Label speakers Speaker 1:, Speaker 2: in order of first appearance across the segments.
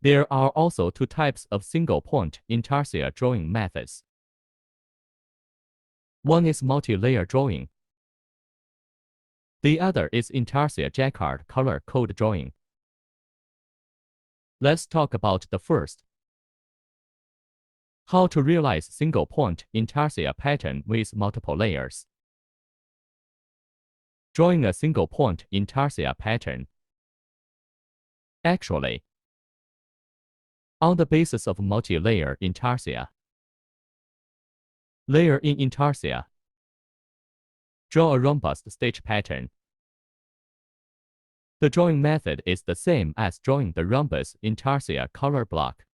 Speaker 1: There are also two types of single-point intarsia drawing methods. One is multi-layer drawing. The other is intarsia jacquard color code drawing. Let's talk about the first. How to realize single-point intarsia pattern with multiple layers. Drawing a single-point intarsia pattern. Actually, on the basis of multi-layer intarsia. Layer in intarsia. Draw a rhombus stage pattern. The drawing method is the same as drawing the rhombus intarsia color block.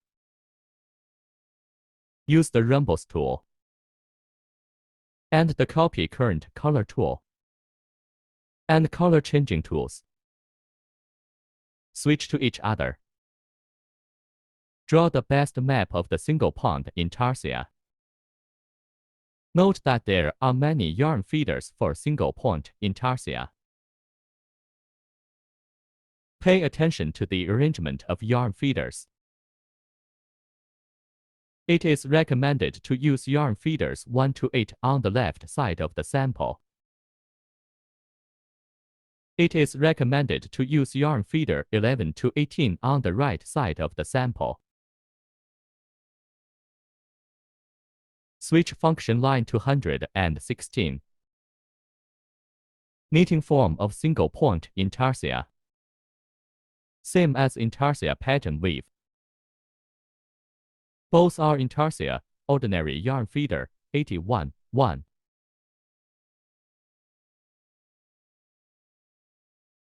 Speaker 1: Use the rhombus tool and the copy current color tool and color changing tools. Switch to each other. Draw the best map of the single-point intarsia. Note that there are many yarn feeders for single-point intarsia. Pay attention to the arrangement of yarn feeders. It is recommended to use yarn feeders 1 to 8 on the left side of the sample. It is recommended to use yarn feeder 11 to 18 on the right side of the sample. Switch function line to 116. Knitting form of single-point intarsia. Same as intarsia pattern weave. Both are intarsia, ordinary yarn feeder, 81-1.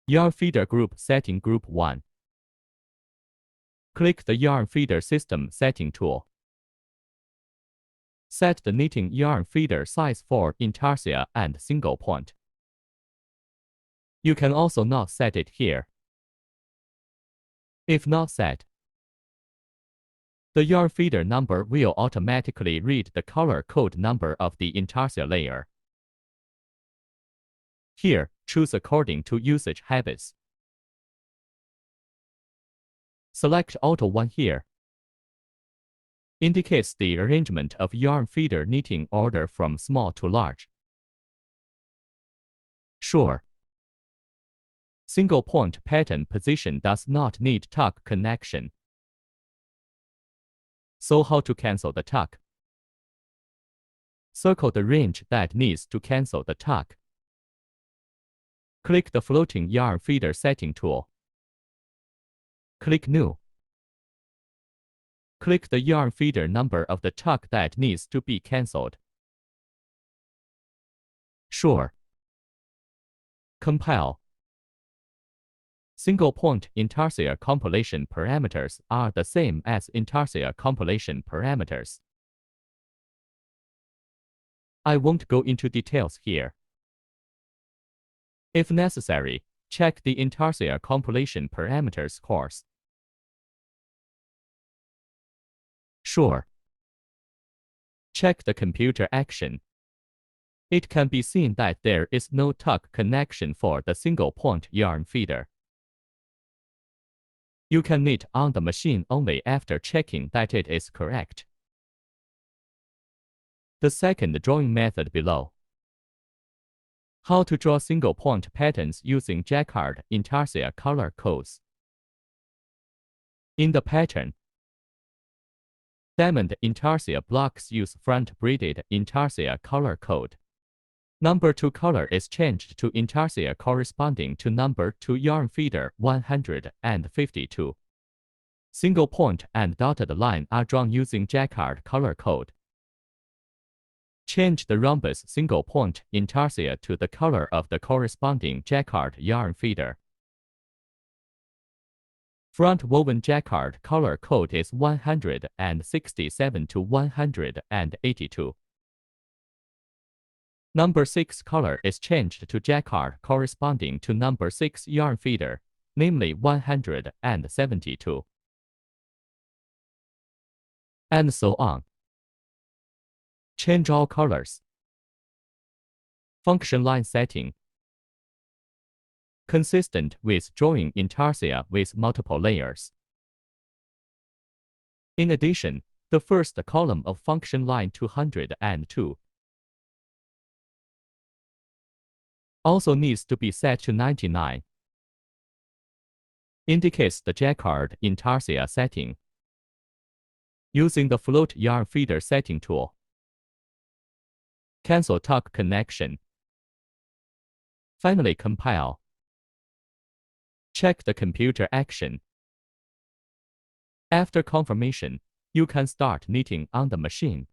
Speaker 1: Yarn feeder group setting group 1. Click the yarn feeder system setting tool. Set the knitting yarn feeder size for intarsia and single point. You can also not set it here. If not set, the yarn feeder number will automatically read the color code number of the intarsia layer. Here, choose according to usage habits. Select Auto 1 here. Indicates the arrangement of yarn feeder knitting order from small to large. Sure. Single-point pattern position does not need tuck connection. So how to cancel the tuck? Circle the range that needs to cancel the tuck. Click the floating yarn feeder setting tool. Click New. Click the yarn feeder number of the tuck that needs to be cancelled. Sure. Compile. Single-point intarsia compilation parameters are the same as intarsia compilation parameters. I won't go into details here. If necessary, check the intarsia compilation parameters course. Sure. Check the computer action. It can be seen that there is no tuck connection for the single-point yarn feeder. You can knit on the machine only after checking that it is correct. The second drawing method below. How to draw single-point patterns using jacquard intarsia color codes. In the pattern, diamond intarsia blocks use front-braided intarsia color code. Number 2 color is changed to intarsia corresponding to number 2 yarn feeder 152. Single point and dotted line are drawn using jacquard color code. Change the rhombus single point intarsia to the color of the corresponding jacquard yarn feeder. Front woven jacquard color code is 167 to 182. Number 6 color is changed to jacquard corresponding to number 6 yarn feeder, namely 172. And so on. Change all colors. Function line setting. Consistent with drawing intarsia with multiple layers. In addition, the first column of function line 202 also needs to be set to 99. Indicates the Jacquard intarsia setting. Using the float yarn feeder setting tool. Cancel tuck connection. Finally compile. Check the computer action. After confirmation, you can start knitting on the machine.